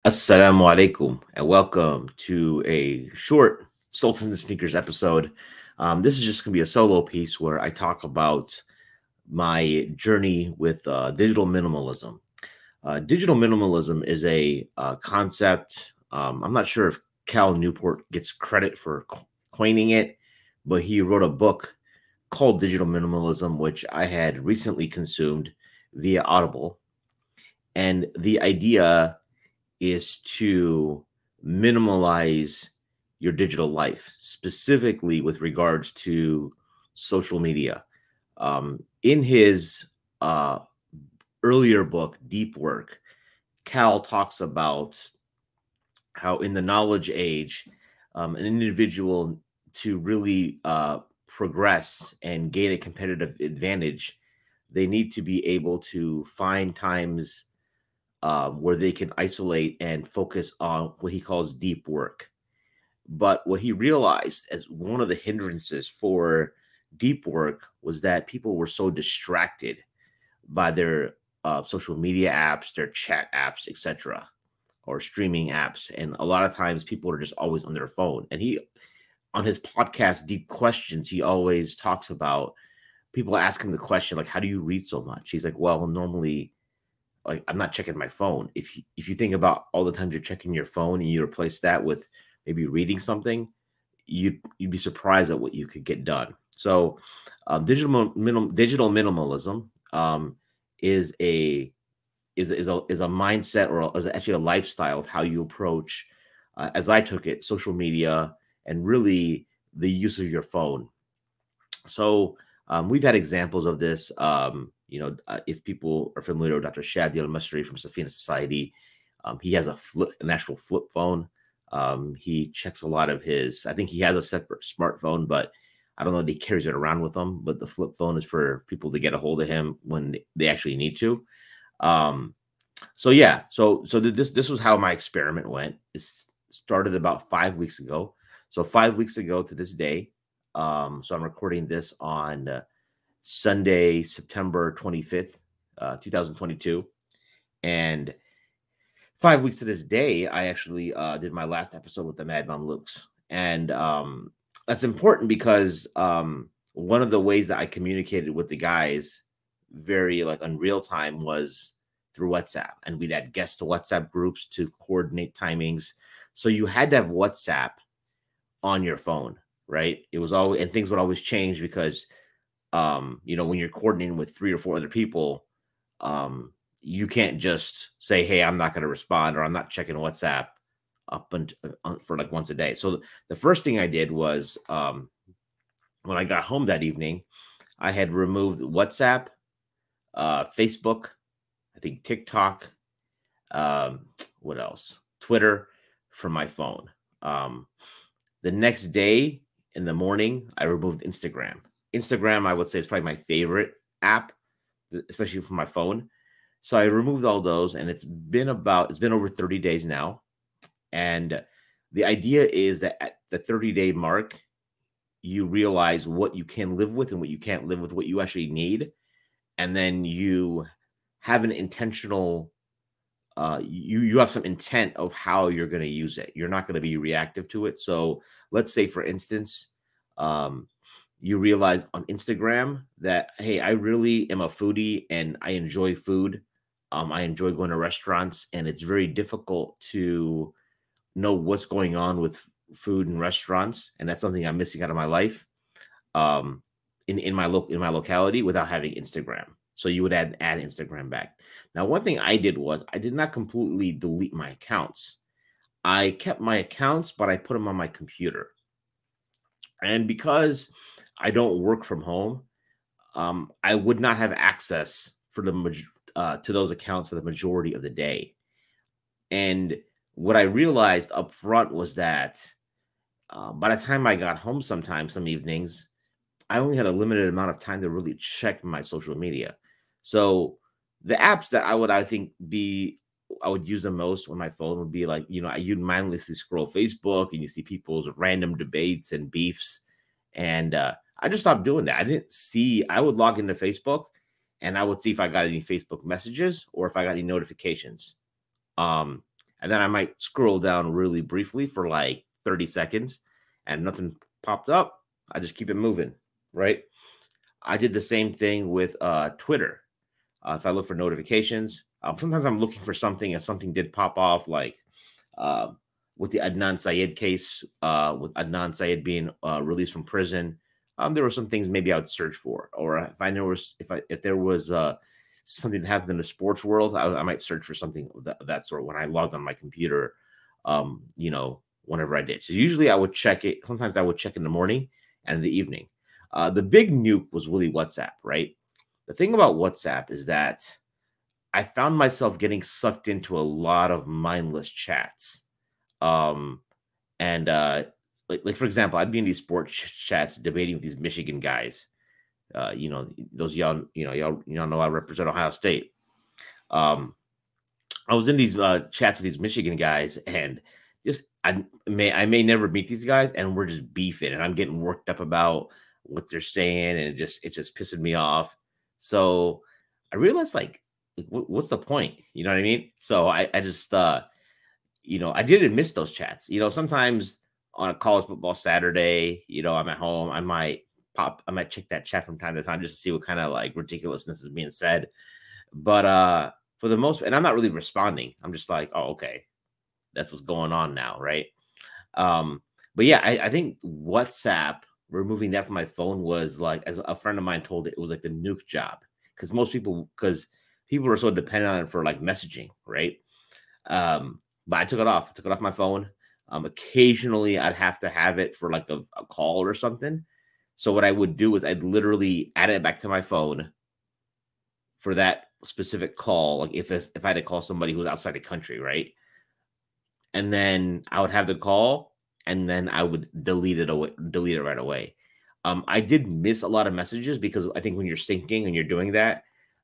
Assalamu alaikum and welcome to a short Sultans and Sneakers episode. This is just going to be a solo piece where I talk about my journey with digital minimalism. Digital minimalism is a concept. I'm not sure if Cal Newport gets credit for coining it, but he wrote a book called Digital Minimalism, which I had recently consumed via Audible. And the idea is to minimalize your digital life, specifically with regards to social media. In his earlier book, Deep Work, Cal talks about how in the knowledge age, an individual to really progress and gain a competitive advantage, they need to be able to find times where they can isolate and focus on what he calls deep work. But what he realized as one of the hindrances for deep work was that people were so distracted by their social media apps, their chat apps, etc., or streaming apps. And a lot of times people are just always on their phone. And he, on his podcast, Deep Questions, he always talks about people ask him the question, like, how do you read so much? He's like, well, normally, like, I'm not checking my phone. If you think about all the times you're checking your phone and you replace that with maybe reading something, you'd be surprised at what you could get done. So, digital minimalism is a is a mindset, or is actually a lifestyle of how you approach, as I took it, social media and really the use of your phone. So we've had examples of this. If people are familiar with Dr. Shadi al-Masri from Safina Society, he has an actual flip phone. He checks a lot of his, I think he has a separate smartphone, but I don't know that he carries it around with him. But the flip phone is for people to get a hold of him when they actually need to. So yeah, so this was how my experiment went. It started about 5 weeks ago. So 5 weeks ago to this day. So I'm recording this on Sunday, September 25th, 2022. And 5 weeks to this day, I actually did my last episode with the Mad Lukes. And that's important because one of the ways that I communicated with the guys very like in real time was through WhatsApp. And we'd add guests to WhatsApp groups to coordinate timings. So you had to have WhatsApp on your phone, right? It was always, and things would always change because when you're coordinating with 3 or 4 other people, you can't just say, hey, I'm not going to respond, or I'm not checking WhatsApp up for like once a day. So the first thing I did was when I got home that evening, I had removed WhatsApp, Facebook, I think TikTok, what else? Twitter from my phone. The next day in the morning, I removed Instagram. Instagram, I would say, is probably my favorite app, especially for my phone. So I removed all those, and it's been over 30 days now. And the idea is that at the 30-day mark, you realize what you can live with and what you can't live with, what you actually need. And then you have an intentional, you have some intent of how you're going to use it. You're not going to be reactive to it. So let's say, for instance, you realize on Instagram that, hey, I really am a foodie and I enjoy food. I enjoy going to restaurants, and it's very difficult to know what's going on with food and restaurants. And that's something I'm missing out of my life in my locality without having Instagram. So you would add Instagram back. Now, one thing I did was I did not completely delete my accounts. I kept my accounts, but I put them on my computer. And because I don't work from home, I would not have access to those accounts for the majority of the day. And what I realized up front was that by the time I got home, some evenings, I only had a limited amount of time to really check my social media. So the apps that I would use the most on my phone would be like, you'd mindlessly scroll Facebook and you see people's random debates and beefs. And I just stopped doing that. I would log into Facebook and I would see if I got any Facebook messages or if I got any notifications. and then I might scroll down really briefly for like 30 seconds and nothing popped up. I just keep it moving, right? I did the same thing with Twitter. If I look for notifications, sometimes I'm looking for something and something did pop off, like uh, with the Adnan Syed case, with Adnan Syed being released from prison. There were some things maybe I would search for, or if I know if there was something that happened in the sports world, I might search for something of that sort when I logged on my computer. Whenever I did. So usually I would check it. Sometimes I would check in the morning and in the evening. The big nuke was really WhatsApp, right? The thing about WhatsApp is that I found myself getting sucked into a lot of mindless chats. Um, and like for example, I'd be in these sports chats debating with these Michigan guys. Those y'all know I represent Ohio State. Um, I was in these chats with these Michigan guys, and just I may never meet these guys, and we're just beefing, and I'm getting worked up about what they're saying, and it just pissing me off. So I realized, like what's the point? You know what I mean? So I just I didn't miss those chats. Sometimes on a college football Saturday, I'm at home, I might check that chat from time to time just to see what kind of like ridiculousness is being said. But for the most, and I'm not really responding. I'm just like, oh, okay, that's what's going on now, right? But yeah, I think WhatsApp, removing that from my phone, was like, as a friend of mine told it was like the nuke job, because because people are so dependent on it for like messaging, right? But I took it off. I took it off my phone. Occasionally, I'd have to have it for like a call or something. So what I would do is I'd literally add it back to my phone for that specific call. Like if I had to call somebody who was outside the country, right? And then I would have the call, and then I would delete it right away. I did miss a lot of messages because I think when you're syncing and you're doing that,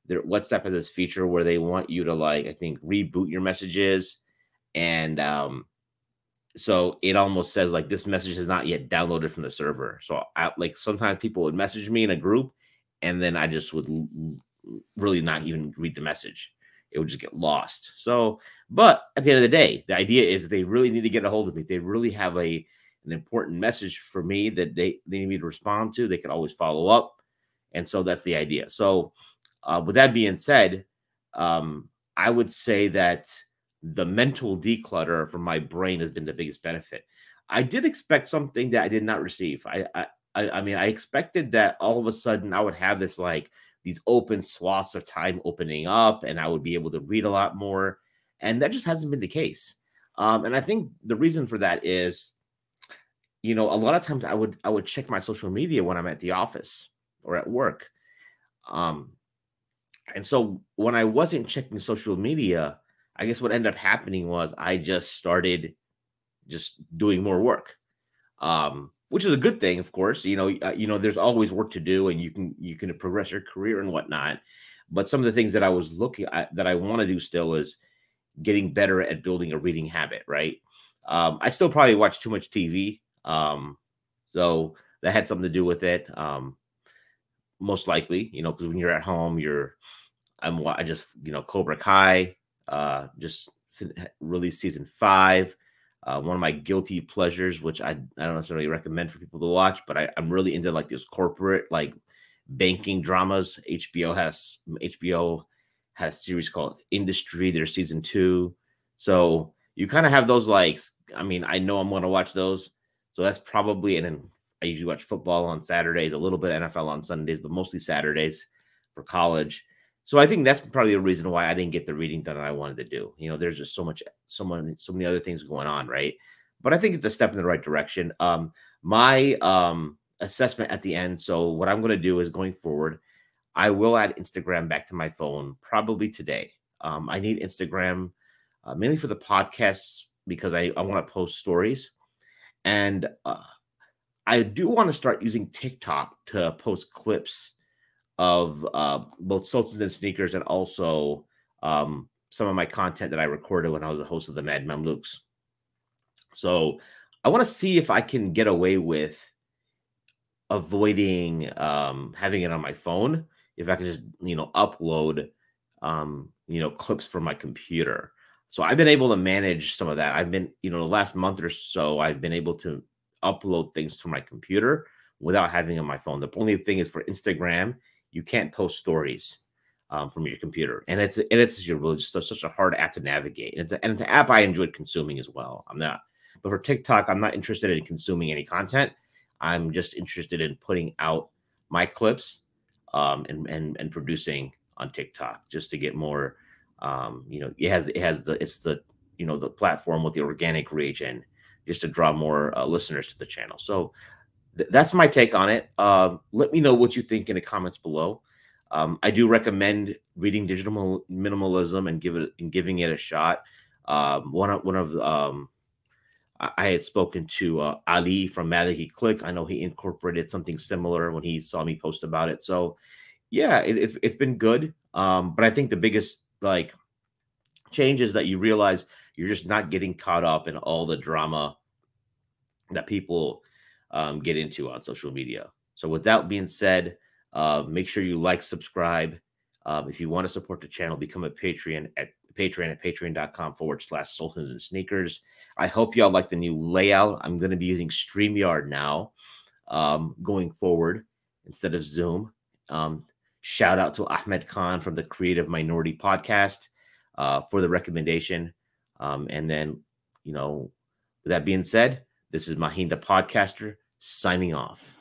WhatsApp has this feature where they want you to, like, I think, reboot your messages, and so it almost says like this message is not yet downloaded from the server. So like sometimes people would message me in a group, and then I just would really not even read the message. It would just get lost. So, but at the end of the day, the idea is they really need to get a hold of me. They really have an important message for me that they need me to respond to. They can always follow up. And so that's the idea. So with that being said, I would say that the mental declutter from my brain has been the biggest benefit. I did expect something that I did not receive. I mean, I expected that all of a sudden I would have this, like, these open swaths of time opening up, and I would be able to read a lot more. And that just hasn't been the case. And I think the reason for that is, a lot of times I would check my social media when I'm at the office or at work. And so when I wasn't checking social media, I guess what ended up happening was I just started just doing more work. Which is a good thing, of course. There's always work to do, and you can progress your career and whatnot. But some of the things that I was looking at that I want to do still is getting better at building a reading habit, right? I still probably watch too much TV, so that had something to do with it. Most likely, because when you're at home, I just Cobra Kai, just released season 5. One of my guilty pleasures, which I don't necessarily recommend for people to watch, but I'm really into like this corporate, like, banking dramas. HBO has a series called Industry. There's season 2. So you kind of have those, like, I mean, I know I'm going to watch those. So that's probably, and then I usually watch football on Saturdays, a little bit of NFL on Sundays, but mostly Saturdays for college. So I think that's probably the reason why I didn't get the reading done that I wanted to do. There's just so many other things going on, right? But I think it's a step in the right direction. My assessment at the end. So what I'm going to do is, going forward, I will add Instagram back to my phone probably today. I need Instagram mainly for the podcasts because I want to post stories, and I do want to start using TikTok to post clips of both Sultans and Sneakers, and also some of my content that I recorded when I was a host of the Mad Mamluks. So I want to see if I can get away with avoiding having it on my phone, if I can just upload clips from my computer. So I've been able to manage some of that. I've been, the last month or so, I've been able to upload things to my computer without having on my phone. The only thing is for Instagram, you can't post stories from your computer, and it's just really just such a hard app to navigate. And it's an app I enjoyed consuming as well. But for TikTok, I'm not interested in consuming any content. I'm just interested in putting out my clips and producing on TikTok just to get more. The platform with the organic reach and just to draw more listeners to the channel. So that's my take on it. Let me know what you think in the comments below. I do recommend reading Digital Minimalism and giving it a shot. I had spoken to Ali from Maliki Click. I know he incorporated something similar when he saw me post about it. So yeah, it's been good. But I think the biggest change is that you realize you're just not getting caught up in all the drama that people get into on social media. So with that being said, make sure you like, subscribe. If you want to support the channel, become a Patreon at patreon.com/Sultans and Sneakers. I hope y'all like the new layout. I'm going to be using StreamYard now going forward instead of Zoom. Shout out to Ahmed Khan from the Creative Minority Podcast for the recommendation. And then, with that being said, this is Mahinda Podcaster signing off.